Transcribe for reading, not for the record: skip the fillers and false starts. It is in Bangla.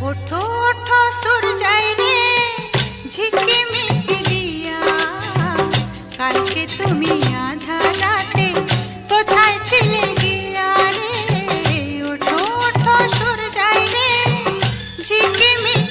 ওঠো ওঠো সূর্যাই রে ঝিকিমিকি দিয়া, কালকে তুমি আধা রাতে কোথায় ছিলে গিয়া রে? ওঠো ওঠো সূর্যাই রে ঝিকিমিকি